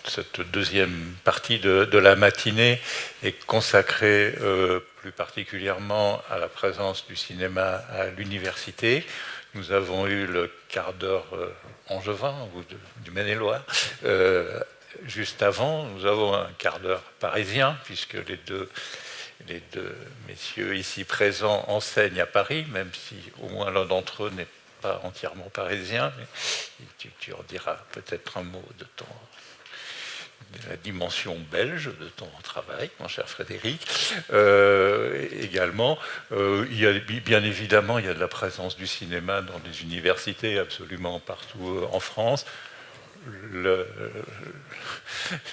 cette deuxième partie de la matinée est consacrée plus particulièrement à la présence du cinéma à l'université. Nous avons eu le quart d'heure angevin, ou du Maine-et-Loire. Juste avant, nous avons un quart d'heure parisien, puisque les deux messieurs ici présents enseignent à Paris, même si au moins l'un d'entre eux n'est pas entièrement parisien. Tu en diras peut-être un mot de la dimension belge de ton travail, mon cher Frédéric. Également, bien évidemment, il y a de la présence du cinéma dans les universités absolument partout en France.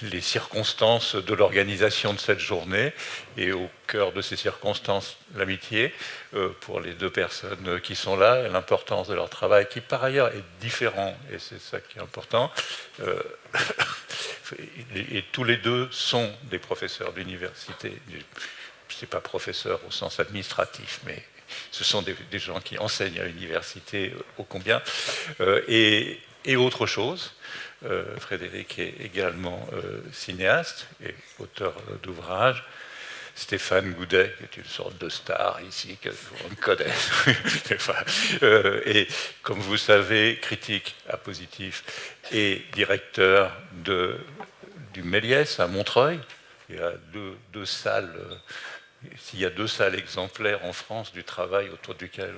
Les circonstances de l'organisation de cette journée et au cœur de ces circonstances, l'amitié pour les deux personnes qui sont là, et l'importance de leur travail qui par ailleurs est différent, et c'est ça qui est important. Et tous les deux sont des professeurs d'université. Ce n'est pas professeur au sens administratif, mais ce sont des gens qui enseignent à l'université ô combien. Et autre chose, Frédéric est également cinéaste et auteur d'ouvrages. Stéphane Goudet, qui est une sorte de star ici, qu'on connaît. Et comme vous savez, critique à positif et directeur du Méliès à Montreuil. Il y a deux salles. S'il y a 2 salles exemplaires en France du travail autour duquel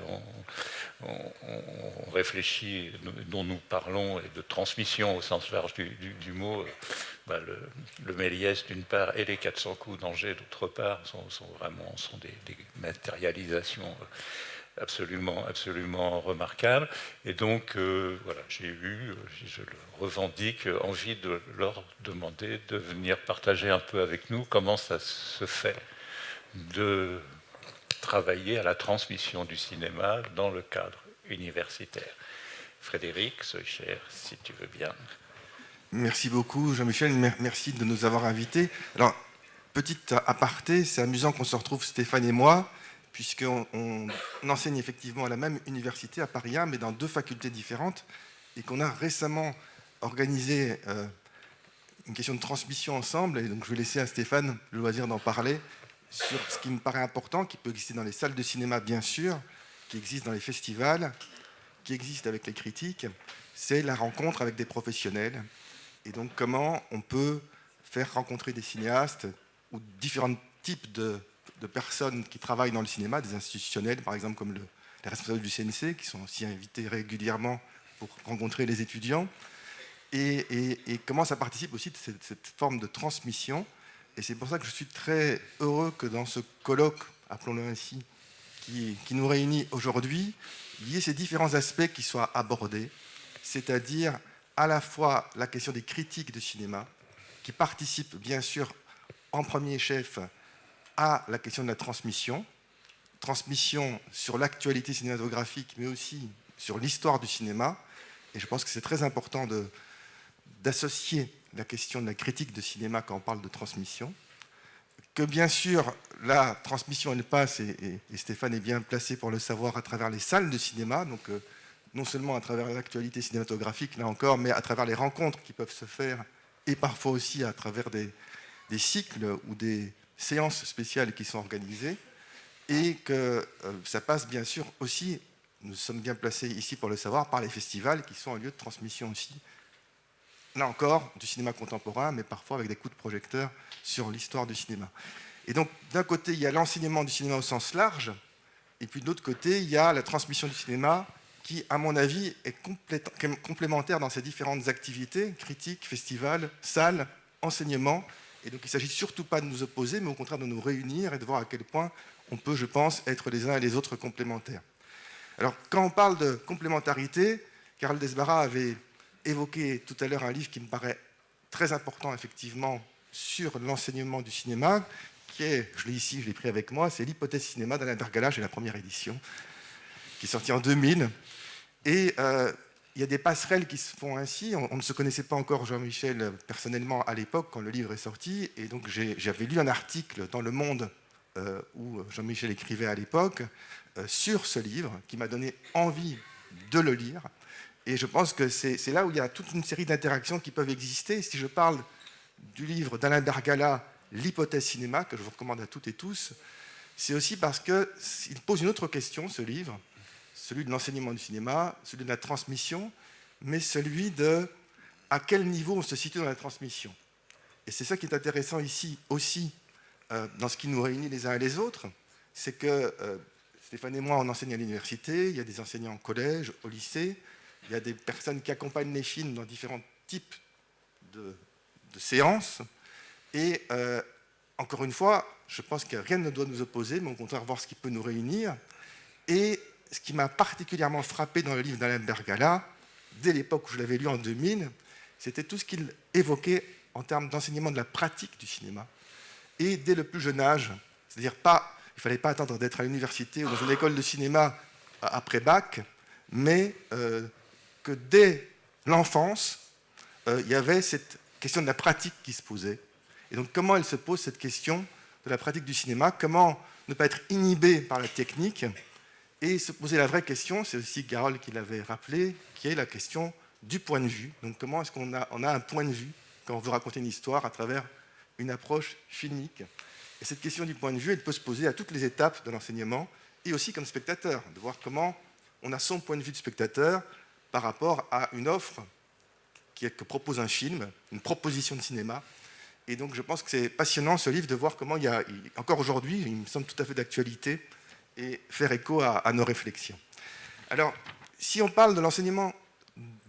on réfléchit, dont nous parlons, et de transmission au sens large du mot, le Méliès d'une part et les 400 coups d'Angers d'autre part sont des matérialisations absolument remarquables. Et donc, voilà, j'ai eu, je le revendique, envie de leur demander de venir partager un peu avec nous comment ça se fait de travailler à la transmission du cinéma dans le cadre universitaire. Frédéric, sois cher, si tu veux bien. Merci beaucoup, Jean-Michel. Merci de nous avoir invités. Alors, petite aparté, c'est amusant qu'on se retrouve, Stéphane et moi, puisqu'on enseigne effectivement à la même université, à Paris 1, mais dans 2 facultés différentes, et qu'on a récemment organisé une question de transmission ensemble. Et donc, je vais laisser à Stéphane le loisir d'en parler sur ce qui me paraît important, qui peut exister dans les salles de cinéma, bien sûr, qui existe dans les festivals, qui existe avec les critiques, c'est la rencontre avec des professionnels. Et donc, comment on peut faire rencontrer des cinéastes ou différents types de personnes qui travaillent dans le cinéma, des institutionnels, par exemple, comme les responsables du CNC, qui sont aussi invités régulièrement pour rencontrer les étudiants. Et comment ça participe aussi de cette forme de transmission. Et c'est pour ça que je suis très heureux que dans ce colloque, appelons-le ainsi, qui nous réunit aujourd'hui, il y ait ces différents aspects qui soient abordés, c'est-à-dire à la fois la question des critiques de cinéma, qui participent bien sûr en premier chef à la question de la transmission sur l'actualité cinématographique, mais aussi sur l'histoire du cinéma. Et je pense que c'est très important d'associer la question de la critique de cinéma quand on parle de transmission, que bien sûr la transmission elle passe, et Stéphane est bien placé pour le savoir, à travers les salles de cinéma, donc non seulement à travers l'actualité cinématographique là encore, mais à travers les rencontres qui peuvent se faire, et parfois aussi à travers des cycles ou des séances spéciales qui sont organisées, et que ça passe bien sûr aussi, nous sommes bien placés ici pour le savoir, par les festivals qui sont un lieu de transmission aussi, là encore, du cinéma contemporain, mais parfois avec des coups de projecteur sur l'histoire du cinéma. Et donc, d'un côté, il y a l'enseignement du cinéma au sens large, et puis de l'autre côté, il y a la transmission du cinéma qui, à mon avis, est complémentaire dans ces différentes activités, critiques, festivals, salles, enseignement. Et donc, il ne s'agit surtout pas de nous opposer, mais au contraire de nous réunir et de voir à quel point on peut, je pense, être les uns et les autres complémentaires. Alors, quand on parle de complémentarité, Karl Desbarats avait évoqué tout à l'heure un livre qui me paraît très important, effectivement, sur l'enseignement du cinéma, qui est, je l'ai ici, je l'ai pris avec moi, c'est l'hypothèse cinéma d'Alain Dargalas, et la première édition, qui est sortie en 2000. Et il y a des passerelles qui se font ainsi. On ne se connaissait pas encore, Jean-Michel, personnellement, à l'époque, quand le livre est sorti. Et donc, j'avais lu un article dans Le Monde, où Jean-Michel écrivait à l'époque, sur ce livre, qui m'a donné envie de le lire. Et je pense que c'est là où il y a toute une série d'interactions qui peuvent exister. Si je parle du livre d'Alain Bergala, L'hypothèse cinéma, que je vous recommande à toutes et tous, c'est aussi parce qu'il pose une autre question, ce livre, celui de l'enseignement du cinéma, celui de la transmission, mais celui de à quel niveau on se situe dans la transmission. Et c'est ça qui est intéressant ici aussi, dans ce qui nous réunit les uns et les autres, c'est que Stéphane et moi, on enseigne à l'université, il y a des enseignants au collège, au lycée, il y a des personnes qui accompagnent les films dans différents types de séances. Et encore une fois, je pense que rien ne doit nous opposer, mais au contraire voir ce qui peut nous réunir. Et ce qui m'a particulièrement frappé dans le livre d'Alain Bergala, dès l'époque où je l'avais lu en 2000, c'était tout ce qu'il évoquait en termes d'enseignement de la pratique du cinéma. Et dès le plus jeune âge, c'est-à-dire il ne fallait pas attendre d'être à l'université ou dans une école de cinéma après bac, mais que dès l'enfance, il y avait cette question de la pratique qui se posait. Et donc, comment elle se pose, cette question de la pratique du cinéma? Comment ne pas être inhibé par la technique et se poser la vraie question, c'est aussi Carole qui l'avait rappelé, qui est la question du point de vue. Donc, comment est-ce qu'on a un point de vue quand on veut raconter une histoire à travers une approche filmique? Et cette question du point de vue, elle peut se poser à toutes les étapes de l'enseignement et aussi comme spectateur, de voir comment on a son point de vue de spectateur par rapport à une offre que propose un film, une proposition de cinéma. Et donc je pense que c'est passionnant ce livre de voir comment encore aujourd'hui, il me semble tout à fait d'actualité et faire écho à nos réflexions. Alors, si on parle de l'enseignement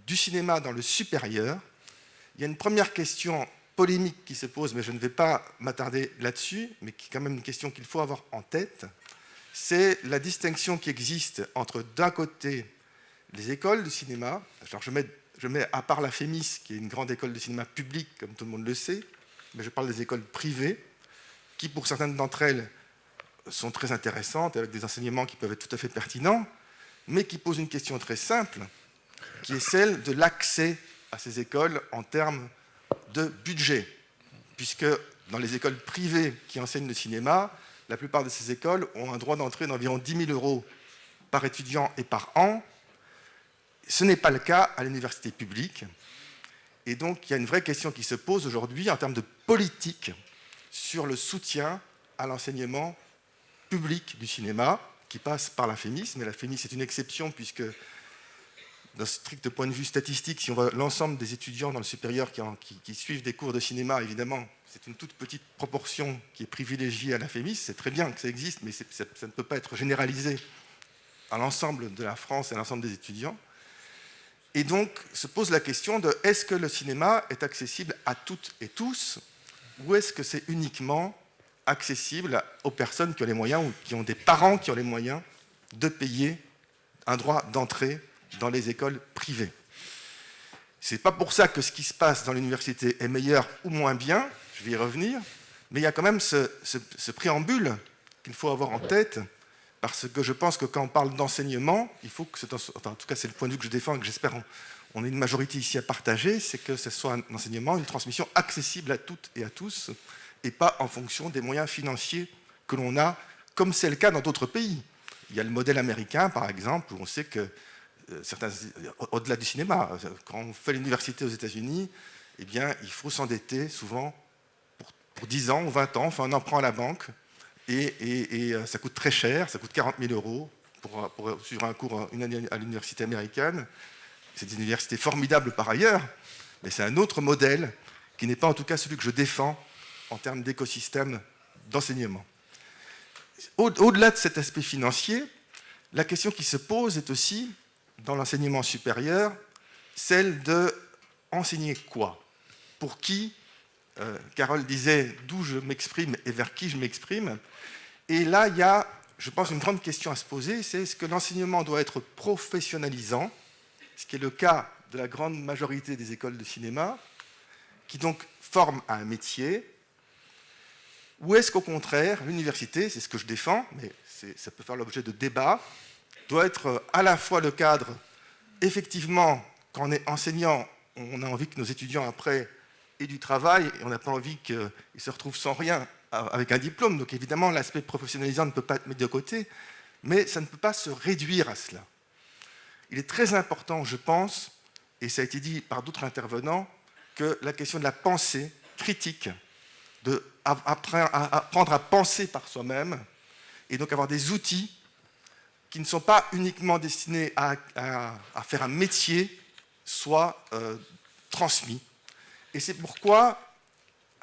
du cinéma dans le supérieur, il y a une première question polémique qui se pose, mais je ne vais pas m'attarder là-dessus, mais qui est quand même une question qu'il faut avoir en tête, c'est la distinction qui existe entre, d'un côté, les écoles de cinéma, alors je mets à part la FEMIS, qui est une grande école de cinéma publique, comme tout le monde le sait, mais je parle des écoles privées, qui pour certaines d'entre elles sont très intéressantes, avec des enseignements qui peuvent être tout à fait pertinents, mais qui posent une question très simple, qui est celle de l'accès à ces écoles en termes de budget. Puisque dans les écoles privées qui enseignent le cinéma, la plupart de ces écoles ont un droit d'entrée d'environ 10 000 € par étudiant et par an. Ce n'est pas le cas à l'université publique. Et donc, il y a une vraie question qui se pose aujourd'hui en termes de politique sur le soutien à l'enseignement public du cinéma, qui passe par la FEMIS. Mais la FEMIS est une exception, puisque, d'un strict point de vue statistique, si on voit l'ensemble des étudiants dans le supérieur qui suivent des cours de cinéma, évidemment, c'est une toute petite proportion qui est privilégiée à la FEMIS. C'est très bien que ça existe, mais ça ne peut pas être généralisé à l'ensemble de la France et à l'ensemble des étudiants. Et donc se pose la question de est-ce que le cinéma est accessible à toutes et tous, ou est-ce que c'est uniquement accessible aux personnes qui ont les moyens ou qui ont des parents qui ont les moyens de payer un droit d'entrée dans les écoles privées. Ce n'est pas pour ça que ce qui se passe dans l'université est meilleur ou moins bien, je vais y revenir, mais il y a quand même ce préambule qu'il faut avoir en tête. Parce que je pense que quand on parle d'enseignement, il faut que, en tout cas c'est le point de vue que je défends et que j'espère on est une majorité ici à partager, c'est que ce soit un enseignement, une transmission accessible à toutes et à tous, et pas en fonction des moyens financiers que l'on a, comme c'est le cas dans d'autres pays. Il y a le modèle américain, par exemple, où on sait que au-delà du cinéma, quand on fait l'université aux États-Unis, eh bien, il faut s'endetter souvent pour 10 ans ou 20 ans, enfin un emprunt à la banque. Et ça coûte très cher, ça coûte 40 000 € pour suivre un cours une année à l'université américaine. C'est une université formidable par ailleurs, mais c'est un autre modèle qui n'est pas en tout cas celui que je défends en termes d'écosystème d'enseignement. Au-delà de cet aspect financier, la question qui se pose est aussi, dans l'enseignement supérieur, celle de enseigner quoi? Pour qui? Carole disait d'où je m'exprime et vers qui je m'exprime. Et là, il y a, je pense, une grande question à se poser, c'est est-ce que l'enseignement doit être professionnalisant, ce qui est le cas de la grande majorité des écoles de cinéma, qui donc forment à un métier, ou est-ce qu'au contraire, l'université, c'est ce que je défends, mais ça peut faire l'objet de débats, doit être à la fois le cadre, effectivement, quand on est enseignant, on a envie que nos étudiants après aient du travail, et on n'a pas envie qu'ils se retrouvent sans rien avec un diplôme. Donc évidemment, l'aspect professionnalisant ne peut pas être mis de côté, mais ça ne peut pas se réduire à cela. Il est très important, je pense, et ça a été dit par d'autres intervenants, que la question de la pensée critique, apprendre à penser par soi-même, et donc avoir des outils qui ne sont pas uniquement destinés à faire un métier, soient transmis. Et c'est pourquoi,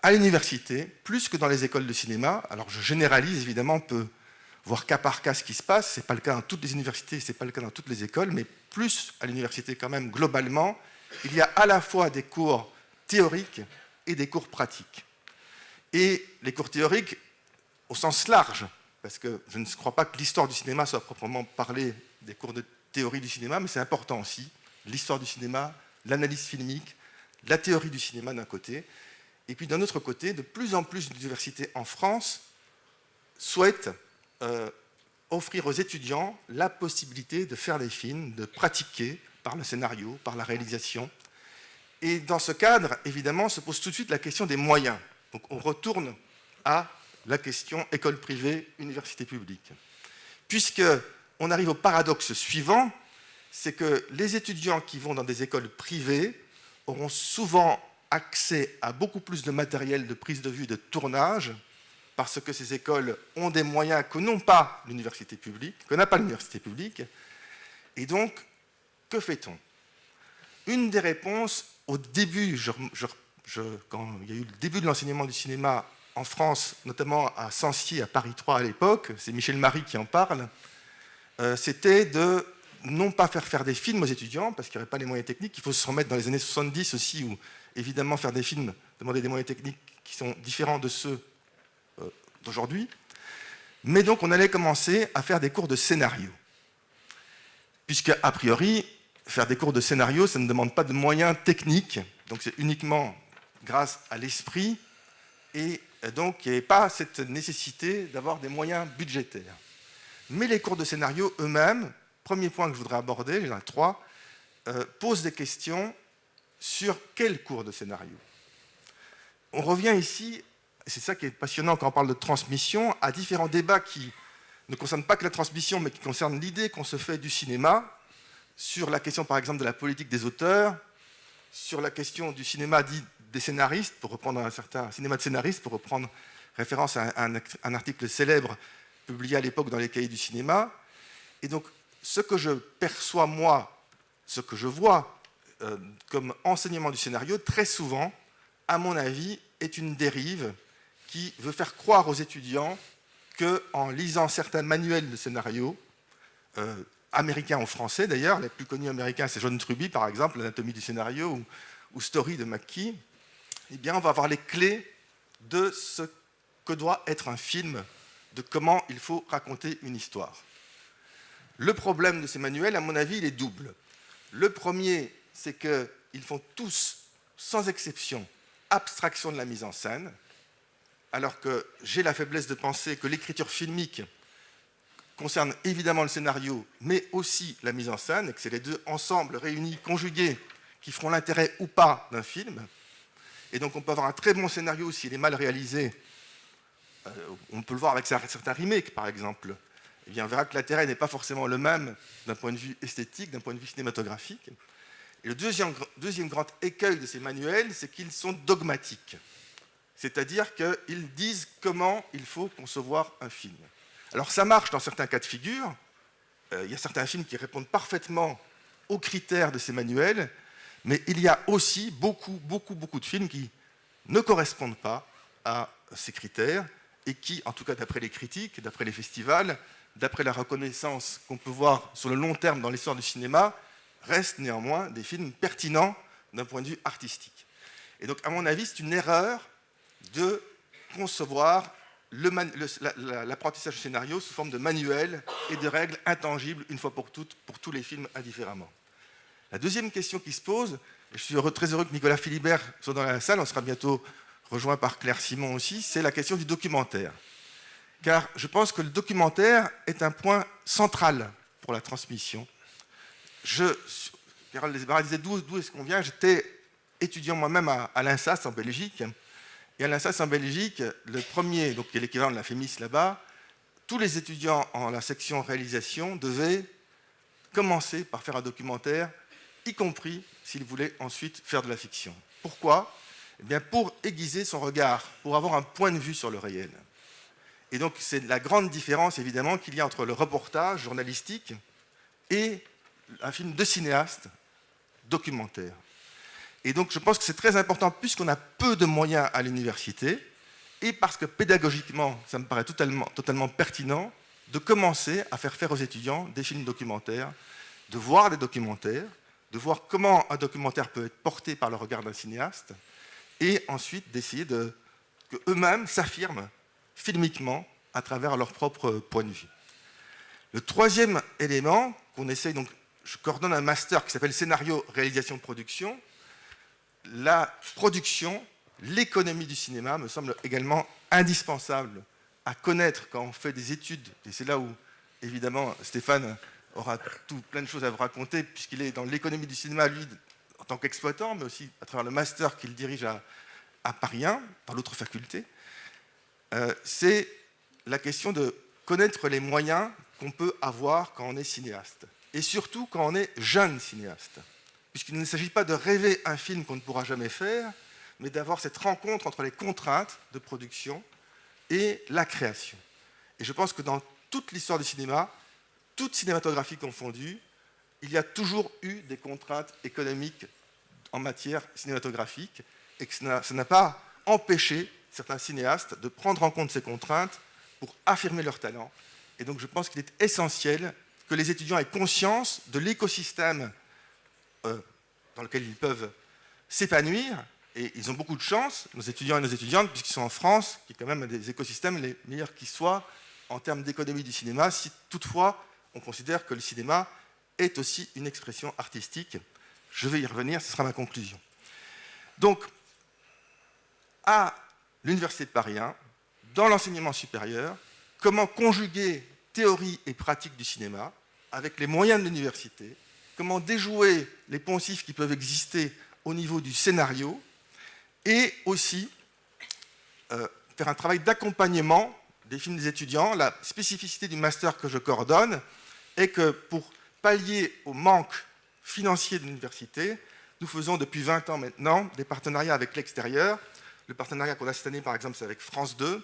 à l'université, plus que dans les écoles de cinéma, alors je généralise évidemment, on peut voir cas par cas ce qui se passe, ce n'est pas le cas dans toutes les universités, ce n'est pas le cas dans toutes les écoles, mais plus à l'université quand même, globalement, il y a à la fois des cours théoriques et des cours pratiques. Et les cours théoriques au sens large, parce que je ne crois pas que l'histoire du cinéma soit proprement parlé des cours de théorie du cinéma, mais c'est important aussi, l'histoire du cinéma, l'analyse filmique, la théorie du cinéma d'un côté, et puis d'un autre côté, de plus en plus d'universités en France souhaitent offrir aux étudiants la possibilité de faire des films, de pratiquer par le scénario, par la réalisation. Et dans ce cadre, évidemment, se pose tout de suite la question des moyens. Donc on retourne à la question école privée, université publique. Puisqu'on arrive au paradoxe suivant, c'est que les étudiants qui vont dans des écoles privées auront souvent accès à beaucoup plus de matériel de prise de vue et de tournage, parce que ces écoles ont des moyens que n'ont pas l'université publique, que n'a pas l'université publique. Et donc, que fait-on? Une des réponses, au début, quand il y a eu le début de l'enseignement du cinéma en France, notamment à Censier, à Paris 3 à l'époque, c'est Michel Marie qui en parle, c'était de non pas faire des films aux étudiants, parce qu'il n'y aurait pas les moyens techniques. Il faut se remettre dans les années 70 aussi, où évidemment faire des films demandait des moyens techniques qui sont différents de ceux d'aujourd'hui. Mais donc on allait commencer à faire des cours de scénario. Puisque, a priori, faire des cours de scénario, ça ne demande pas de moyens techniques, donc c'est uniquement grâce à l'esprit, et donc il n'y avait pas cette nécessité d'avoir des moyens budgétaires. Mais les cours de scénario eux-mêmes, premier point que je voudrais aborder, il y en a 3, posent des questions sur quel cours de scénario. On revient ici, et c'est ça qui est passionnant quand on parle de transmission, à différents débats qui ne concernent pas que la transmission, mais qui concernent l'idée qu'on se fait du cinéma, sur la question par exemple de la politique des auteurs, sur la question du cinéma dit des scénaristes, pour reprendre un certain cinéma de scénaristes, pour reprendre référence à un article célèbre publié à l'époque dans les cahiers du cinéma. Et donc, ce que je perçois, moi, ce que je vois comme enseignement du scénario, très souvent, à mon avis, est une dérive qui veut faire croire aux étudiants qu'en lisant certains manuels de scénario, américains ou français d'ailleurs, les plus connus américains, c'est John Truby, par exemple, l'anatomie du scénario, ou Story de McKee, eh bien, on va avoir les clés de ce que doit être un film, de comment il faut raconter une histoire. Le problème de ces manuels, à mon avis, il est double. Le premier, c'est qu'ils font tous, sans exception, abstraction de la mise en scène, alors que j'ai la faiblesse de penser que l'écriture filmique concerne évidemment le scénario, mais aussi la mise en scène, et que c'est les deux ensemble réunis, conjugués, qui feront l'intérêt ou pas d'un film. Et donc on peut avoir un très bon scénario s'il est mal réalisé. On peut le voir avec certains remakes, par exemple. Eh bien, on verra que l'intérêt n'est pas forcément le même d'un point de vue esthétique, d'un point de vue cinématographique. Et le deuxième grand écueil de ces manuels, c'est qu'ils sont dogmatiques. C'est-à-dire qu'ils disent comment il faut concevoir un film. Alors ça marche dans certains cas de figure. Il y a certains films qui répondent parfaitement aux critères de ces manuels, mais il y a aussi beaucoup de films qui ne correspondent pas à ces critères et qui, en tout cas d'après les critiques, d'après les festivals, d'après la reconnaissance qu'on peut voir sur le long terme dans l'histoire du cinéma, restent néanmoins des films pertinents d'un point de vue artistique. Et donc, à mon avis, c'est une erreur de concevoir l'apprentissage du scénario sous forme de manuel et de règles intangibles, une fois pour toutes, pour tous les films indifféremment. La deuxième question qui se pose, et je suis très heureux que Nicolas Philibert soit dans la salle, on sera bientôt rejoint par Claire Simon aussi, c'est la question du documentaire. Car je pense que le documentaire est un point central pour la transmission. Carole Desbarras disait d'où est-ce qu'on vient. J'étais étudiant moi-même à l'INSAS en Belgique. Et à l'INSAS en Belgique, le premier, donc qui est l'équivalent de la FEMIS là-bas, tous les étudiants en la section réalisation devaient commencer par faire un documentaire, y compris s'ils voulaient ensuite faire de la fiction. Pourquoi ? Eh bien, pour aiguiser son regard, pour avoir un point de vue sur le réel. Et donc, c'est la grande différence, évidemment, qu'il y a entre le reportage journalistique et un film de cinéaste documentaire. Et donc, je pense que c'est très important, puisqu'on a peu de moyens à l'université, et parce que pédagogiquement, ça me paraît totalement pertinent, de commencer à faire aux étudiants des films documentaires, de voir des documentaires, de voir comment un documentaire peut être porté par le regard d'un cinéaste, et ensuite d'essayer qu'eux-mêmes s'affirment filmiquement à travers leur propre point de vue. Le troisième élément qu'on essaye, donc je coordonne un master qui s'appelle Scénario, Réalisation, Production. La production, l'économie du cinéma me semble également indispensable à connaître quand on fait des études, et c'est là où, évidemment, Stéphane aura plein de choses à vous raconter, puisqu'il est dans l'économie du cinéma, lui, en tant qu'exploitant, mais aussi à travers le master qu'il dirige à Paris 1, dans l'autre faculté. C'est la question de connaître les moyens qu'on peut avoir quand on est cinéaste, et surtout quand on est jeune cinéaste, puisqu'il ne s'agit pas de rêver un film qu'on ne pourra jamais faire, mais d'avoir cette rencontre entre les contraintes de production et la création. Et je pense que dans toute l'histoire du cinéma, toute cinématographie confondue, il y a toujours eu des contraintes économiques en matière cinématographique, et que ça n'a pas empêché certains cinéastes de prendre en compte ces contraintes pour affirmer leur talent. Et donc je pense qu'il est essentiel que les étudiants aient conscience de l'écosystème dans lequel ils peuvent s'épanouir. Et ils ont beaucoup de chance, nos étudiants et nos étudiantes, puisqu'ils sont en France, qui est quand même un des écosystèmes les meilleurs qui soient en termes d'économie du cinéma, si toutefois on considère que le cinéma est aussi une expression artistique. Je vais y revenir, ce sera ma conclusion. Donc, à l'Université de Paris 1, dans l'enseignement supérieur, comment conjuguer théorie et pratique du cinéma avec les moyens de l'université, comment déjouer les poncifs qui peuvent exister au niveau du scénario, et aussi faire un travail d'accompagnement des films des étudiants. La spécificité du master que je coordonne est que pour pallier au manque financier de l'université, nous faisons depuis 20 ans maintenant des partenariats avec l'extérieur. Le partenariat qu'on a cette année, par exemple, c'est avec France 2,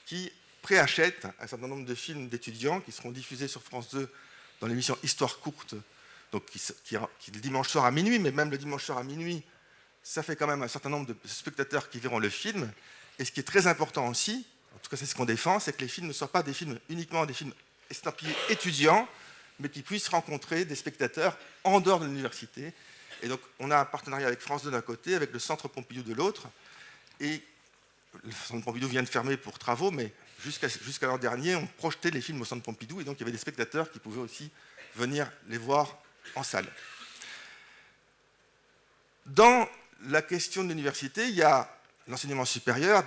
qui préachète un certain nombre de films d'étudiants qui seront diffusés sur France 2 dans l'émission Histoire courte, donc qui le dimanche soir à minuit, mais même le dimanche soir à minuit, ça fait quand même un certain nombre de spectateurs qui verront le film. Et ce qui est très important aussi, en tout cas c'est ce qu'on défend, c'est que les films ne soient pas des films uniquement des films estampillés étudiants, mais qui puissent rencontrer des spectateurs en dehors de l'université. Et donc on a un partenariat avec France 2 d'un côté, avec le Centre Pompidou de l'autre. Et le Centre Pompidou vient de fermer pour travaux, mais jusqu'à l'an dernier, on projetait les films au Centre Pompidou, et donc il y avait des spectateurs qui pouvaient aussi venir les voir en salle. Dans la question de l'université, il y a l'enseignement supérieur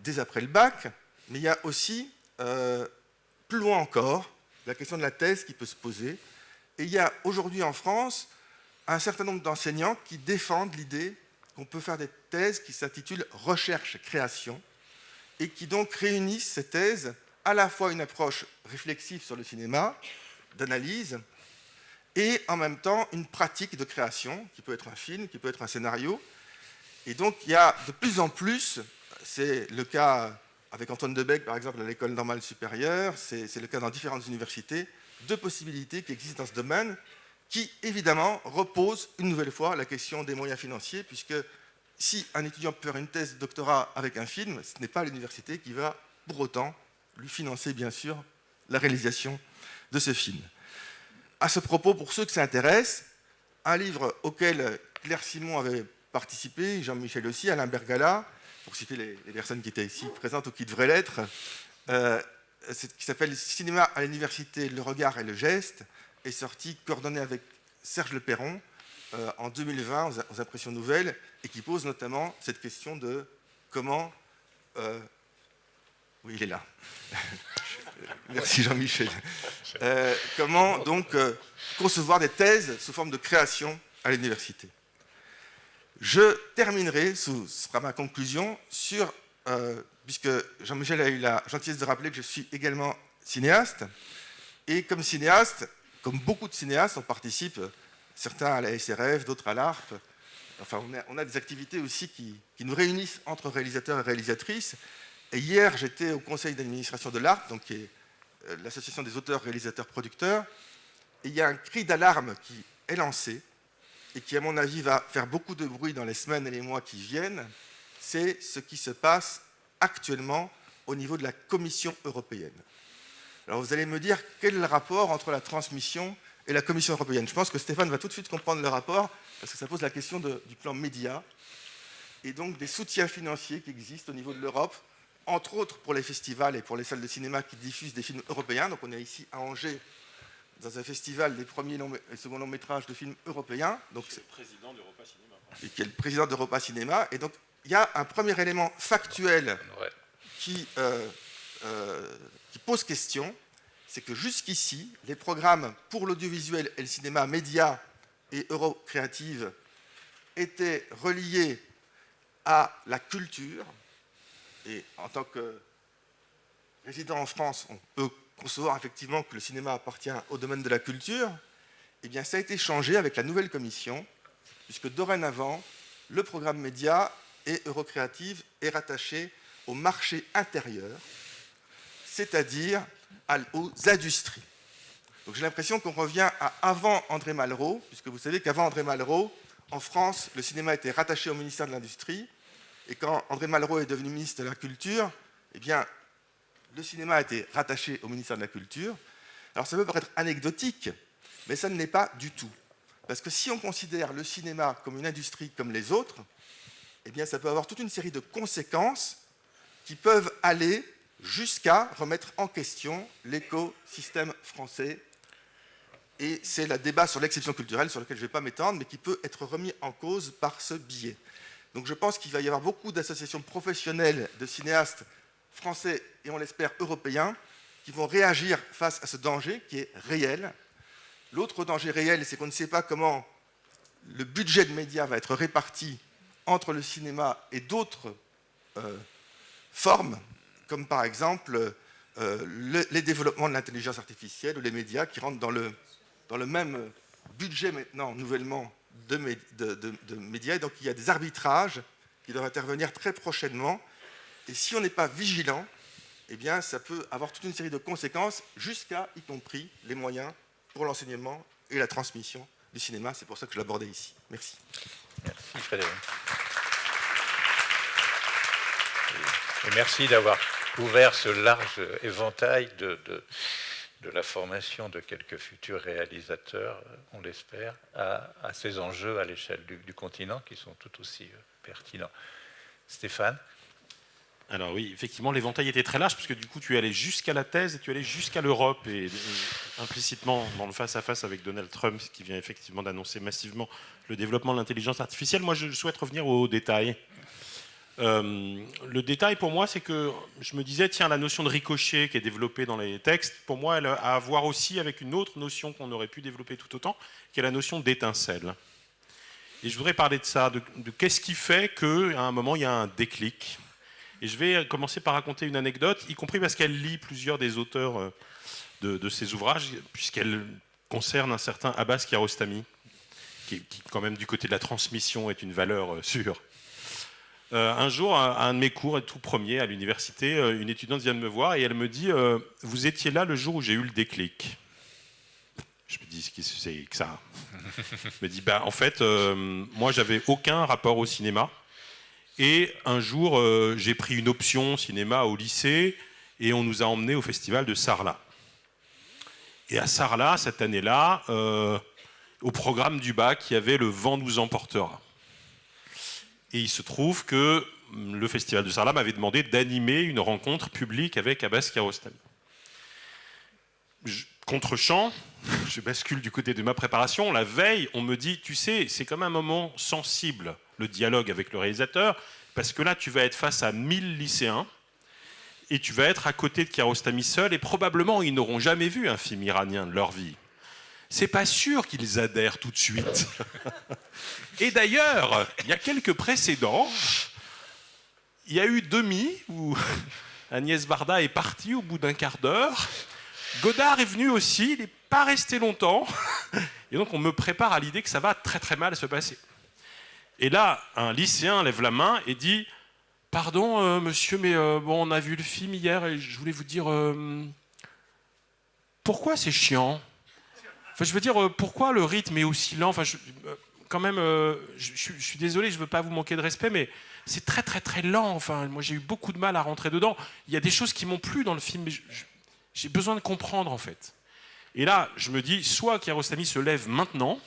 dès après le bac, mais il y a aussi, plus loin encore, la question de la thèse qui peut se poser. Et il y a aujourd'hui en France un certain nombre d'enseignants qui défendent l'idée qu'on peut faire des thèses qui s'intitulent « Recherche-création » et qui donc réunissent ces thèses à la fois une approche réflexive sur le cinéma, d'analyse, et en même temps une pratique de création, qui peut être un film, qui peut être un scénario. Et donc il y a de plus en plus, c'est le cas avec Antoine Debec par exemple à l'École normale supérieure, c'est le cas dans différentes universités, de possibilités qui existent dans ce domaine, qui évidemment reposent une nouvelle fois la question des moyens financiers, puisque si un étudiant peut faire une thèse de doctorat avec un film, ce n'est pas l'université qui va pour autant lui financer bien sûr la réalisation de ce film. À ce propos, pour ceux que ça intéresse, un livre auquel Claire Simon avait participé, Jean-Michel aussi, Alain Bergala, pour citer les personnes qui étaient ici présentes ou qui devraient l'être, qui s'appelle « Cinéma à l'université, le regard et le geste », est sorti, coordonné avec Serge Le Perron, en 2020 aux Impressions Nouvelles, et qui pose notamment cette question de comment... oui, il est là. Merci Jean-Michel. Comment donc concevoir des thèses sous forme de création à l'université. Je terminerai, ce sera ma conclusion, sur, puisque Jean-Michel a eu la gentillesse de rappeler que je suis également cinéaste, et comme cinéaste, comme beaucoup de cinéastes, on participe, certains à la SRF, d'autres à l'ARP, enfin, on a des activités aussi qui nous réunissent entre réalisateurs et réalisatrices. Et hier, j'étais au conseil d'administration de l'ARP, donc qui est l'association des auteurs, réalisateurs, producteurs. Et il y a un cri d'alarme qui est lancé et qui, à mon avis, va faire beaucoup de bruit dans les semaines et les mois qui viennent. C'est ce qui se passe actuellement au niveau de la Commission européenne. Alors vous allez me dire, quel est le rapport entre la transmission et la Commission européenne? Je pense que Stéphane va tout de suite comprendre le rapport, parce que ça pose la question du plan média, et donc des soutiens financiers qui existent au niveau de l'Europe, entre autres pour les festivals et pour les salles de cinéma qui diffusent des films européens. Donc on est ici à Angers, dans un festival des premiers et seconds longs métrages de films européens. Donc c'est le président d'Europa Cinéma. Et qui est le président d'Europa Cinéma. Et donc il y a un premier élément factuel qui pose question, c'est que jusqu'ici, les programmes pour l'audiovisuel et le cinéma média et Eurocréative étaient reliés à la culture. Et en tant que résident en France, on peut concevoir effectivement que le cinéma appartient au domaine de la culture. Eh bien, ça a été changé avec la nouvelle commission, puisque dorénavant, le programme média et Eurocréative est rattaché au marché intérieur, c'est-à-dire aux industries. Donc j'ai l'impression qu'on revient à avant André Malraux, puisque vous savez qu'avant André Malraux, en France, le cinéma était rattaché au ministère de l'Industrie, et quand André Malraux est devenu ministre de la Culture, eh bien, le cinéma a été rattaché au ministère de la Culture. Alors ça peut paraître anecdotique, mais ça ne l'est pas du tout. Parce que si on considère le cinéma comme une industrie comme les autres, eh bien, ça peut avoir toute une série de conséquences qui peuvent aller jusqu'à remettre en question l'écosystème français. Et c'est le débat sur l'exception culturelle, sur lequel je ne vais pas m'étendre, mais qui peut être remis en cause par ce biais. Donc je pense qu'il va y avoir beaucoup d'associations professionnelles de cinéastes français et on l'espère européens qui vont réagir face à ce danger qui est réel. L'autre danger réel, c'est qu'on ne sait pas comment le budget de médias va être réparti entre le cinéma et d'autres formes, comme par exemple les développements de l'intelligence artificielle ou les médias qui rentrent dans le même budget maintenant, nouvellement, de médias. Et donc il y a des arbitrages qui doivent intervenir très prochainement. Et si on n'est pas vigilant, eh bien, ça peut avoir toute une série de conséquences, jusqu'à, y compris, les moyens pour l'enseignement et la transmission du cinéma. C'est pour ça que je l'abordais ici. Merci. Merci Frédéric. Et merci d'avoir ouvert ce large éventail de la formation de quelques futurs réalisateurs, on l'espère, à ces enjeux à l'échelle du continent qui sont tout aussi pertinents. Stéphane? Alors oui, effectivement, l'éventail était très large, parce que du coup, tu es allé jusqu'à la thèse et tu es allé jusqu'à l'Europe, et implicitement dans le face-à-face avec Donald Trump, qui vient effectivement d'annoncer massivement le développement de l'intelligence artificielle. Moi, je souhaite revenir au détail. Le détail, pour moi, c'est que je me disais, tiens, la notion de ricochet qui est développée dans les textes, pour moi, elle a à voir aussi avec une autre notion qu'on aurait pu développer tout autant, qui est la notion d'étincelle. Et je voudrais parler de ça, de qu'est-ce qui fait qu'à un moment, il y a un déclic. Et je vais commencer par raconter une anecdote, y compris parce qu'elle lit plusieurs des auteurs de ces ouvrages, puisqu'elle concerne un certain Abbas Kiarostami, qui, quand même, du côté de la transmission, est une valeur sûre. Un jour, à un de mes cours, tout premier à l'université, une étudiante vient de me voir et elle me dit « Vous étiez là le jour où j'ai eu le déclic ». Je me dis « Qu'est-ce que c'est que ça ?» Elle me dit « En fait, moi, j'avais aucun rapport au cinéma. Et un jour, j'ai pris une option cinéma au lycée et on nous a emmenés au festival de Sarlat. Et à Sarlat, cette année-là, au programme du bac, il y avait Le vent nous emportera. Et il se trouve que le festival de Sarlat m'avait demandé d'animer une rencontre publique avec Abbas Kiarostami. Contre-champ, je bascule du côté de ma préparation. La veille, on me dit, tu sais, c'est comme un moment sensible, le dialogue avec le réalisateur, parce que là, tu vas être face à 1000 lycéens et tu vas être à côté de Kiarostami seul, et probablement, ils n'auront jamais vu un film iranien de leur vie. C'est pas sûr qu'ils adhèrent tout de suite. Et d'ailleurs, il y a quelques précédents. Il y a eu Demi, où Agnès Varda est partie au bout d'un quart d'heure. Godard est venu aussi, il n'est pas resté longtemps. Et donc on me prépare à l'idée que ça va très très mal se passer. Et là, un lycéen lève la main et dit « Pardon, monsieur, mais bon, on a vu le film hier et je voulais vous dire... pourquoi c'est chiant ? Enfin, je veux dire, pourquoi le rythme est aussi lent ? Enfin, quand même, je suis désolé, je ne veux pas vous manquer de respect, mais c'est très très très lent. Enfin, moi, j'ai eu beaucoup de mal à rentrer dedans. Il y a des choses qui m'ont plu dans le film, mais j'ai besoin de comprendre, en fait. Et là, je me dis, soit Kiarostami se lève maintenant,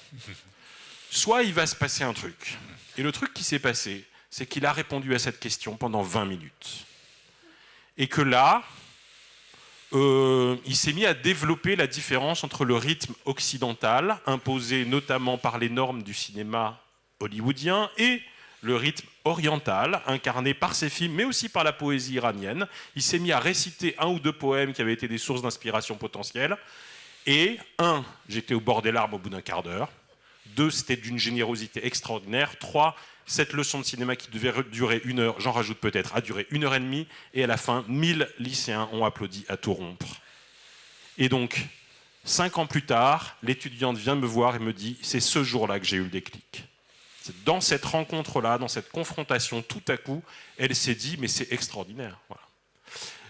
soit il va se passer un truc. Et le truc qui s'est passé, c'est qu'il a répondu à cette question pendant 20 minutes. Et que là... il s'est mis à développer la différence entre le rythme occidental, imposé notamment par les normes du cinéma hollywoodien, et le rythme oriental, incarné par ses films, mais aussi par la poésie iranienne. Il s'est mis à réciter 1 ou 2 poèmes qui avaient été des sources d'inspiration potentielles. Et 1, j'étais au bord des larmes au bout d'un quart d'heure. 2, c'était d'une générosité extraordinaire. 3, cette leçon de cinéma qui devait durer 1 heure, j'en rajoute peut-être, a duré 1 heure et demie. Et à la fin, 1000 lycéens ont applaudi à tout rompre. Et donc, 5 ans plus tard, l'étudiante vient me voir et me dit « C'est ce jour-là que j'ai eu le déclic ». C'est dans cette rencontre-là, dans cette confrontation, tout à coup, elle s'est dit « Mais c'est extraordinaire ». Voilà.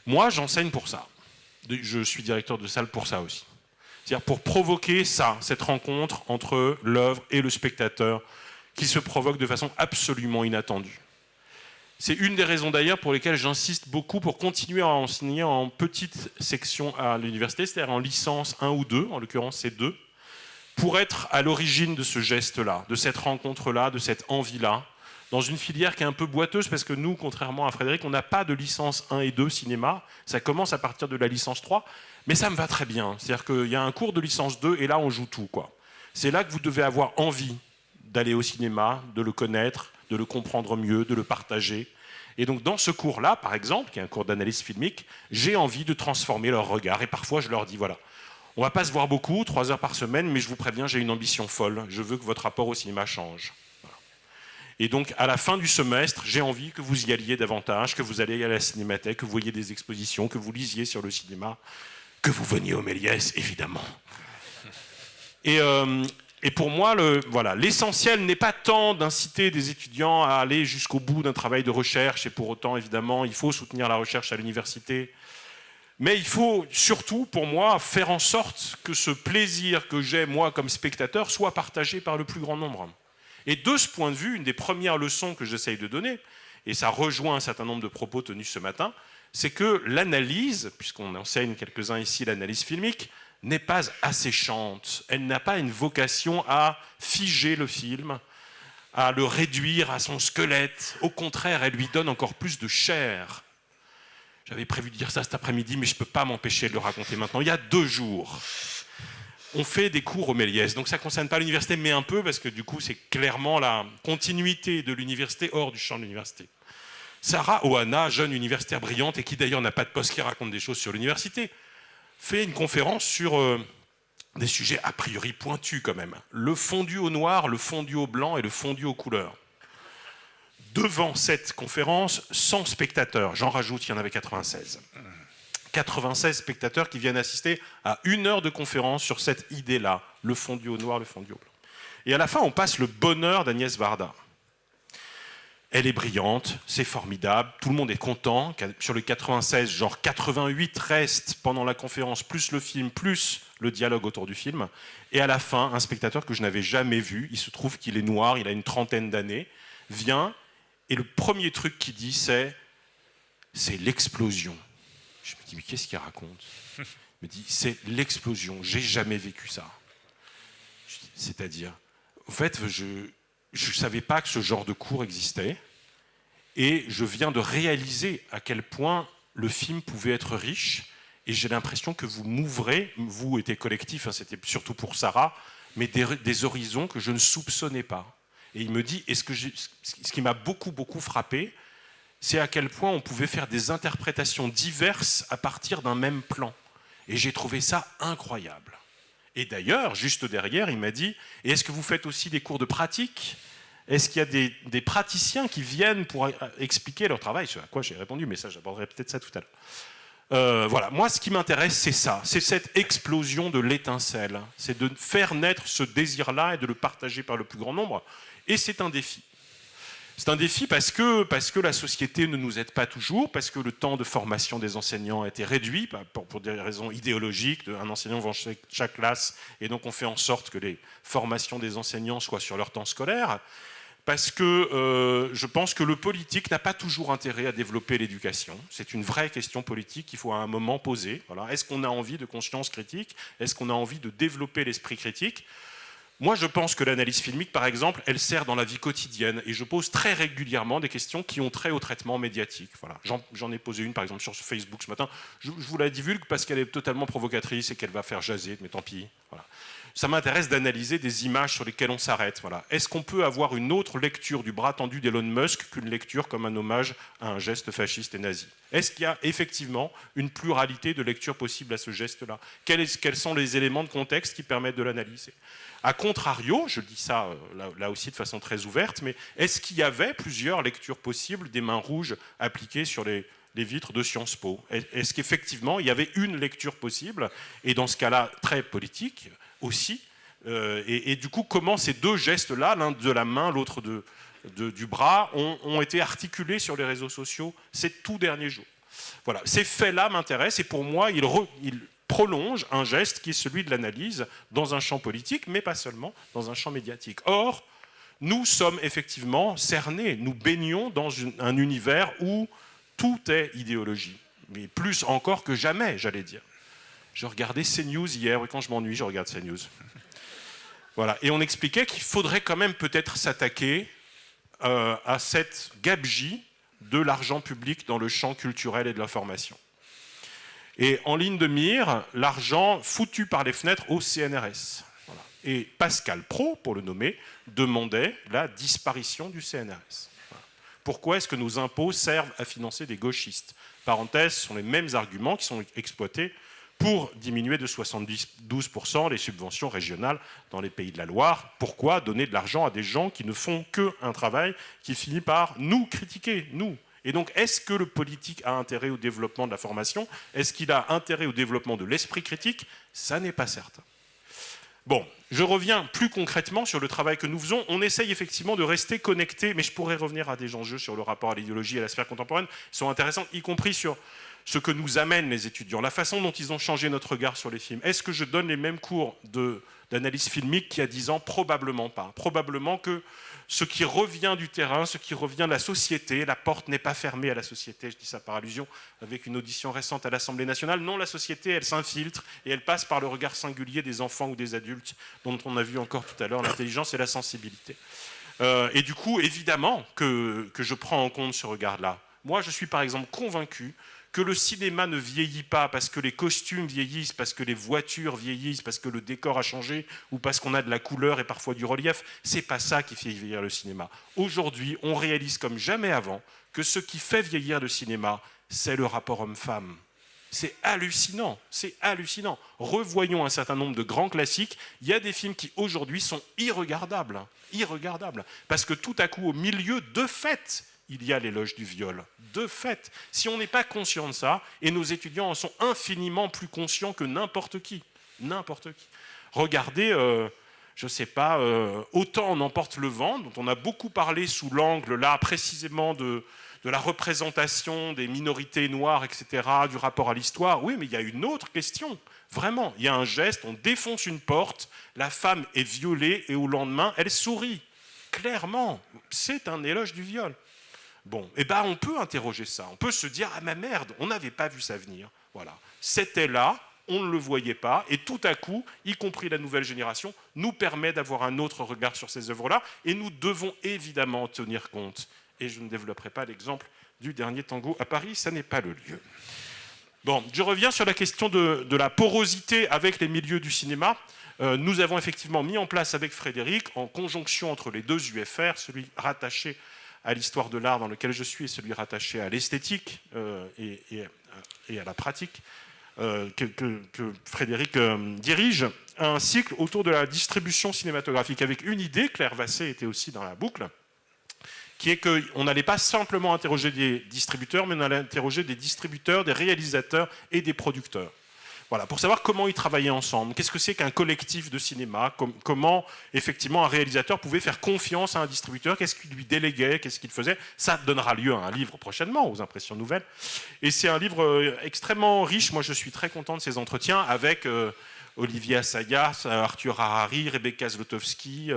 Moi, j'enseigne pour ça. Je suis directeur de salle pour ça aussi. C'est-à-dire pour provoquer ça, cette rencontre entre l'œuvre et le spectateur qui se provoque de façon absolument inattendue. C'est une des raisons d'ailleurs pour lesquelles j'insiste beaucoup pour continuer à enseigner en petite section à l'université, c'est-à-dire en licence 1 ou 2, en l'occurrence c'est 2, pour être à l'origine de ce geste-là, de cette rencontre-là, de cette envie-là, dans une filière qui est un peu boiteuse parce que nous, contrairement à Frédéric, on n'a pas de licence 1 et 2 cinéma, ça commence à partir de la licence 3, mais ça me va très bien. C'est-à-dire qu'il y a un cours de licence 2 et là on joue tout, quoi. C'est là que vous devez avoir envie d'aller au cinéma, de le connaître, de le comprendre mieux, de le partager. Et donc dans ce cours-là, par exemple, qui est un cours d'analyse filmique, j'ai envie de transformer leur regard. Et parfois je leur dis, voilà, on ne va pas se voir beaucoup, 3 heures par semaine, mais je vous préviens, j'ai une ambition folle. Je veux que votre rapport au cinéma change. Voilà. Et donc à la fin du semestre, j'ai envie que vous y alliez davantage, que vous alliez à la cinémathèque, que vous voyiez des expositions, que vous lisiez sur le cinéma, que vous veniez au Méliès, évidemment. Et pour moi, l'essentiel n'est pas tant d'inciter des étudiants à aller jusqu'au bout d'un travail de recherche, et pour autant, évidemment, il faut soutenir la recherche à l'université. Mais il faut surtout, pour moi, faire en sorte que ce plaisir que j'ai, moi, comme spectateur, soit partagé par le plus grand nombre. Et de ce point de vue, une des premières leçons que j'essaye de donner, et ça rejoint un certain nombre de propos tenus ce matin, c'est que l'analyse, puisqu'on enseigne quelques-uns ici l'analyse filmique, n'est pas asséchante. Elle n'a pas une vocation à figer le film, à le réduire à son squelette. Au contraire, elle lui donne encore plus de chair. J'avais prévu de dire ça cet après-midi, mais je ne peux pas m'empêcher de le raconter maintenant. Il y a 2 jours, on fait des cours au Méliès. Donc ça ne concerne pas l'université, mais un peu, parce que du coup, c'est clairement la continuité de l'université hors du champ de l'université. Sarah Ohana, jeune universitaire brillante, et qui d'ailleurs n'a pas de poste qui raconte des choses sur l'université, fait une conférence sur des sujets a priori pointus quand même. Le fondu au noir, le fondu au blanc et le fondu aux couleurs. Devant cette conférence, 100 spectateurs, j'en rajoute, il y en avait 96. 96 spectateurs qui viennent assister à 1 heure de conférence sur cette idée-là, le fondu au noir, le fondu au blanc. Et à la fin, on passe le bonheur d'Agnès Varda. Elle est brillante, c'est formidable, tout le monde est content. Sur les 96, genre 88 restent pendant la conférence, plus le film, plus le dialogue autour du film. Et à la fin, un spectateur que je n'avais jamais vu, il se trouve qu'il est noir, il a une 30aine d'années, vient, et le premier truc qu'il dit, c'est l'explosion. Je me dis, mais qu'est-ce qu'il raconte ? Il me dit, c'est l'explosion, j'ai jamais vécu ça. C'est-à-dire, en fait, je ne savais pas que ce genre de cours existait, et je viens de réaliser à quel point le film pouvait être riche, et j'ai l'impression que vous m'ouvrez, vous étiez collectif, hein, c'était surtout pour Sarah, mais des horizons que je ne soupçonnais pas. Et il me dit, ce qui m'a beaucoup frappé, c'est à quel point on pouvait faire des interprétations diverses à partir d'un même plan. Et j'ai trouvé ça incroyable. Et d'ailleurs, juste derrière, il m'a dit, et est-ce que vous faites aussi des cours de pratique ? Est-ce qu'il y a des praticiens qui viennent pour expliquer leur travail ? Ce à quoi j'ai répondu, mais ça, j'aborderai peut-être ça tout à l'heure. Voilà, moi, ce qui m'intéresse, c'est ça. C'est cette explosion de l'étincelle. C'est de faire naître ce désir-là et de le partager par le plus grand nombre. Et c'est un défi. C'est un défi parce que la société ne nous aide pas toujours, parce que le temps de formation des enseignants a été réduit pour des raisons idéologiques. Un enseignant va dans chaque classe et donc on fait en sorte que les formations des enseignants soient sur leur temps scolaire. Parce que je pense que le politique n'a pas toujours intérêt à développer l'éducation. C'est une vraie question politique qu'il faut à un moment poser. Voilà. Est-ce qu'on a envie de conscience critique? Est-ce qu'on a envie de développer l'esprit critique? Moi, je pense que l'analyse filmique, par exemple, elle sert dans la vie quotidienne. Et je pose très régulièrement des questions qui ont trait au traitement médiatique. Voilà. J'en ai posé une, par exemple, sur Facebook ce matin. Je vous la divulgue parce qu'elle est totalement provocatrice et qu'elle va faire jaser, mais tant pis. Voilà. Ça m'intéresse d'analyser des images sur lesquelles on s'arrête. Voilà. Est-ce qu'on peut avoir une autre lecture du bras tendu d'Elon Musk qu'une lecture comme un hommage à un geste fasciste et nazi? Est-ce qu'il y a effectivement une pluralité de lectures possibles à ce geste-là? Quels sont les éléments de contexte qui permettent de l'analyser? A contrario, je dis ça là aussi de façon très ouverte, mais est-ce qu'il y avait plusieurs lectures possibles des mains rouges appliquées sur les vitres de Sciences Po? Est-ce qu'effectivement il y avait une lecture possible? Et dans ce cas-là, très politique aussi. Et du coup, comment ces deux gestes-là, l'un de la main, l'autre du bras, ont été articulés sur les réseaux sociaux ces tout derniers jours? Voilà, ces faits-là m'intéressent et pour moi, ils prolonge un geste qui est celui de l'analyse dans un champ politique, mais pas seulement, dans un champ médiatique. Or, nous sommes effectivement cernés, nous baignons dans un univers où tout est idéologie, mais plus encore que jamais, j'allais dire. Je regardais CNews hier, et quand je m'ennuie, je regarde CNews. Voilà. Et on expliquait qu'il faudrait quand même peut-être s'attaquer à cette gabegie de l'argent public dans le champ culturel et de l'information. Et en ligne de mire, l'argent foutu par les fenêtres au CNRS. Voilà. Et Pascal Praud, pour le nommer, demandait la disparition du CNRS. Voilà. Pourquoi est-ce que nos impôts servent à financer des gauchistes? Parenthèse, ce sont les mêmes arguments qui sont exploités pour diminuer de 72% les subventions régionales dans les Pays de la Loire. Pourquoi donner de l'argent à des gens qui ne font qu'un travail qui finit par nous critiquer, nous? Et donc, est-ce que le politique a intérêt au développement de la formation? Est-ce qu'il a intérêt au développement de l'esprit critique? Ça n'est pas certain. Bon, je reviens plus concrètement sur le travail que nous faisons. On essaye effectivement de rester connecté, mais je pourrais revenir à des enjeux sur le rapport à l'idéologie et à la sphère contemporaine, qui sont intéressants, y compris sur ce que nous amènent les étudiants, la façon dont ils ont changé notre regard sur les films. Est-ce que je donne les mêmes cours d'analyse filmique qu'il y a 10 ans? Probablement pas. Probablement que ce qui revient du terrain, ce qui revient de la société, la porte n'est pas fermée à la société, je dis ça par allusion avec une audition récente à l'Assemblée nationale. Non, la société, elle s'infiltre et elle passe par le regard singulier des enfants ou des adultes, dont on a vu encore tout à l'heure l'intelligence et la sensibilité. Et du coup, évidemment que je prends en compte ce regard-là. Moi, je suis par exemple convaincu que le cinéma ne vieillit pas parce que les costumes vieillissent, parce que les voitures vieillissent, parce que le décor a changé ou parce qu'on a de la couleur et parfois du relief. C'est pas ça qui fait vieillir le cinéma. Aujourd'hui, on réalise comme jamais avant que ce qui fait vieillir le cinéma, c'est le rapport homme-femme. C'est hallucinant, c'est hallucinant. Revoyons un certain nombre de grands classiques. Il y a des films qui aujourd'hui sont irregardables, irregardables, parce que tout à coup, au milieu, de fait, il y a l'éloge du viol. De fait, si on n'est pas conscient de ça, et nos étudiants en sont infiniment plus conscients que n'importe qui. N'importe qui. Regardez, je ne sais pas, Autant on emporte le vent, dont on a beaucoup parlé sous l'angle, là, précisément de la représentation des minorités noires, etc., du rapport à l'histoire. Oui, mais il y a une autre question. Vraiment, il y a un geste, on défonce une porte, la femme est violée, et au lendemain, elle sourit. Clairement, c'est un éloge du viol. Bon, eh ben on peut interroger ça, on peut se dire « Ah ma merde, on n'avait pas vu ça venir ». Voilà, c'était là, on ne le voyait pas, et tout à coup, y compris la nouvelle génération, nous permet d'avoir un autre regard sur ces œuvres-là, et nous devons évidemment en tenir compte. Et je ne développerai pas l'exemple du dernier tango à Paris, ça n'est pas le lieu. Bon, je reviens sur la question de la porosité avec les milieux du cinéma. Nous avons effectivement mis en place avec Frédéric, en conjonction entre les deux UFR, celui rattaché à l'histoire de l'art dans lequel je suis et celui rattaché à l'esthétique et à la pratique, que Frédéric dirige, un cycle autour de la distribution cinématographique avec une idée, Claire Vassé était aussi dans la boucle, qui est qu'on n'allait pas simplement interroger des distributeurs, mais on allait interroger des distributeurs, des réalisateurs et des producteurs. Voilà, pour savoir comment ils travaillaient ensemble, qu'est-ce que c'est qu'un collectif de cinéma, comment effectivement un réalisateur pouvait faire confiance à un distributeur, qu'est-ce qu'il lui déléguait, qu'est-ce qu'il faisait. Ça donnera lieu à un livre prochainement, aux Impressions Nouvelles. Et c'est un livre extrêmement riche. Moi, je suis très content de ces entretiens avec Olivier Assayas, Arthur Harari, Rebecca Zlotowski.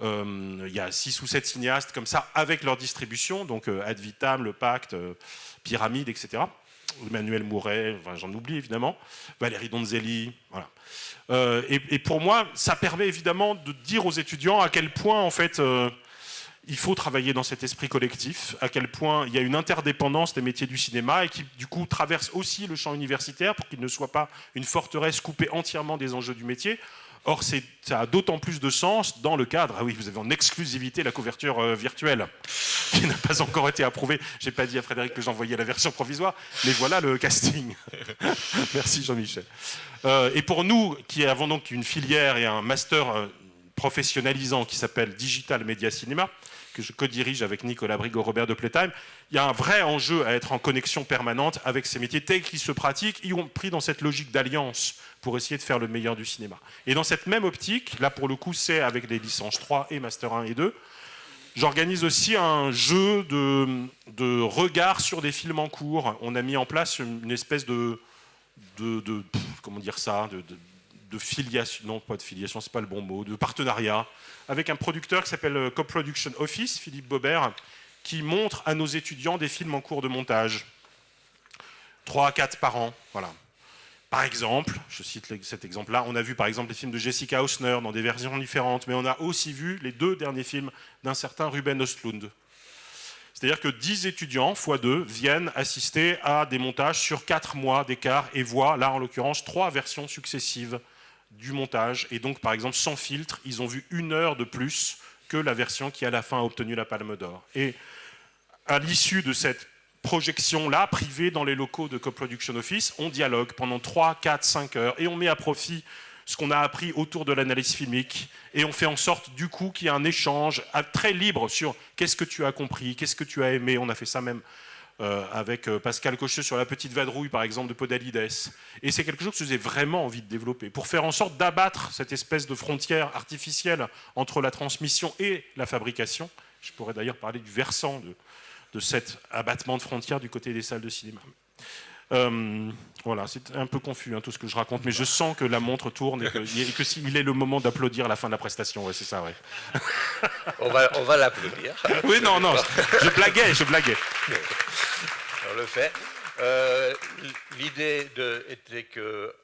Il y a 6 ou 7 cinéastes comme ça avec leur distribution, donc Ad Vitam, Le Pacte, Pyramide, etc. Emmanuel Mouret, enfin, j'en oublie évidemment, Valérie Donzelli, voilà. Et pour moi, ça permet évidemment de dire aux étudiants à quel point en fait il faut travailler dans cet esprit collectif, à quel point il y a une interdépendance des métiers du cinéma et qui du coup traverse aussi le champ universitaire pour qu'il ne soit pas une forteresse coupée entièrement des enjeux du métier. Or, ça a d'autant plus de sens dans le cadre. Ah oui, vous avez en exclusivité la couverture virtuelle, qui n'a pas encore été approuvée. Je n'ai pas dit à Frédéric que j'envoyais la version provisoire, mais voilà le casting. Merci Jean-Michel. Et pour nous, qui avons donc une filière et un master professionnalisant qui s'appelle Digital Media Cinéma, que je co-dirige avec Nicolas Brigot, Robert de Playtime, il y a un vrai enjeu à être en connexion permanente avec ces métiers tels qu'ils se pratiquent, y compris dans cette logique d'alliance pour essayer de faire le meilleur du cinéma. Et dans cette même optique, là pour le coup c'est avec les licences 3 et Master 1 et 2, j'organise aussi un jeu de regard sur des films en cours. On a mis en place une espèce comment dire ça, de filiation, non pas de filiation, c'est pas le bon mot, de partenariat, avec un producteur qui s'appelle Co-Production Office, Philippe Bobert, qui montre à nos étudiants des films en cours de montage. 3 à 4 par an, voilà. Par exemple, je cite cet exemple-là, on a vu par exemple les films de Jessica Hausner dans des versions différentes, mais on a aussi vu les 2 derniers films d'un certain Ruben Östlund. C'est-à-dire que 10 étudiants, x 2, viennent assister à des montages sur 4 mois d'écart et voient, là en l'occurrence, 3 versions successives du montage. Et donc, par exemple, sans filtre, ils ont vu 1 heure de plus que la version qui, à la fin, a obtenu la Palme d'Or. Et à l'issue de cette projection-là, privée dans les locaux de Co-Production Office, on dialogue pendant 3, 4, 5 heures et on met à profit ce qu'on a appris autour de l'analyse filmique et on fait en sorte du coup qu'il y ait un échange très libre sur qu'est-ce que tu as compris, qu'est-ce que tu as aimé. On a fait ça même avec Pascal Cocheux sur La Petite Vadrouille par exemple de Podalides. Et c'est quelque chose que j'ai vraiment envie de développer pour faire en sorte d'abattre cette espèce de frontière artificielle entre la transmission et la fabrication. Je pourrais d'ailleurs parler du versant de cet abattement de frontières du côté des salles de cinéma. Voilà, c'est un peu confus tout ce que je raconte, mais je sens que la montre tourne et que s'il est le moment d'applaudir à la fin de la prestation, ouais, c'est ça, ouais. On va l'applaudir. Oui, non, je blaguais. On le fait. L'idée était que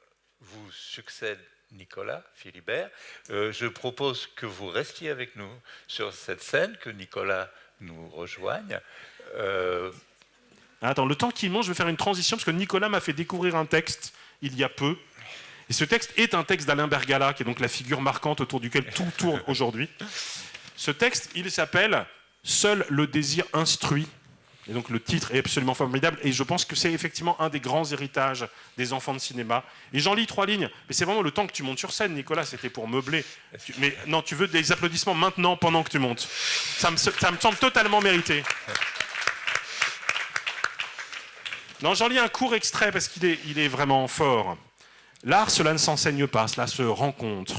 vous succède Nicolas Philibert. Je propose que vous restiez avec nous sur cette scène, que Nicolas nous rejoigne. Attends, le temps qu'il monte, je vais faire une transition parce que Nicolas m'a fait découvrir un texte il y a peu. Et ce texte est un texte d'Alain Bergala, qui est donc la figure marquante autour duquel tout tourne aujourd'hui. Ce texte, il s'appelle « Seul le désir instruit ». Et donc le titre est absolument formidable. Et je pense que c'est effectivement un des grands héritages des enfants de cinéma. Et j'en lis 3 lignes. Mais c'est vraiment le temps que tu montes sur scène, Nicolas. C'était pour meubler. Mais non, tu veux des applaudissements maintenant, pendant que tu montes. Ça me semble totalement mérité. Non, j'en lis un court extrait parce qu'il est vraiment fort. L'art, cela ne s'enseigne pas, cela se rencontre.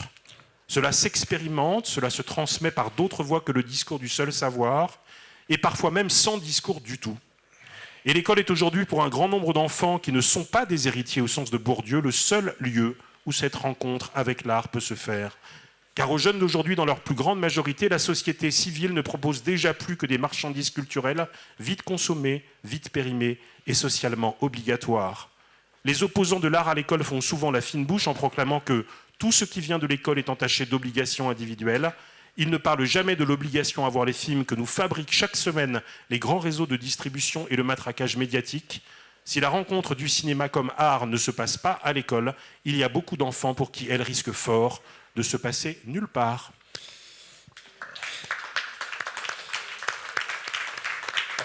Cela s'expérimente, cela se transmet par d'autres voies que le discours du seul savoir, et parfois même sans discours du tout. Et l'école est aujourd'hui, pour un grand nombre d'enfants qui ne sont pas des héritiers au sens de Bourdieu, le seul lieu où cette rencontre avec l'art peut se faire. Car aux jeunes d'aujourd'hui, dans leur plus grande majorité, la société civile ne propose déjà plus que des marchandises culturelles vite consommées, vite périmées et socialement obligatoires. Les opposants de l'art à l'école font souvent la fine bouche en proclamant que tout ce qui vient de l'école est entaché d'obligations individuelles. Ils ne parlent jamais de l'obligation à voir les films que nous fabriquent chaque semaine les grands réseaux de distribution et le matraquage médiatique. Si la rencontre du cinéma comme art ne se passe pas à l'école, il y a beaucoup d'enfants pour qui elle risque fort de se passer nulle part.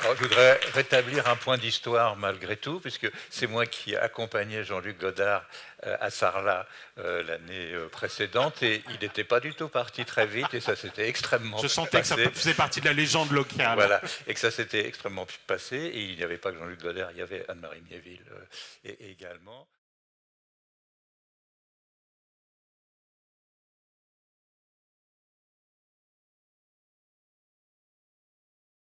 Alors, je voudrais rétablir un point d'histoire malgré tout, puisque c'est moi qui accompagnais Jean-Luc Godard à Sarlat l'année précédente, et il n'était pas du tout parti très vite, et ça s'était extrêmement Je sentais passé. que ça faisait partie de la légende locale. Voilà, et que ça s'était extrêmement passé, et il n'y avait pas que Jean-Luc Godard, il y avait Anne-Marie Miéville également.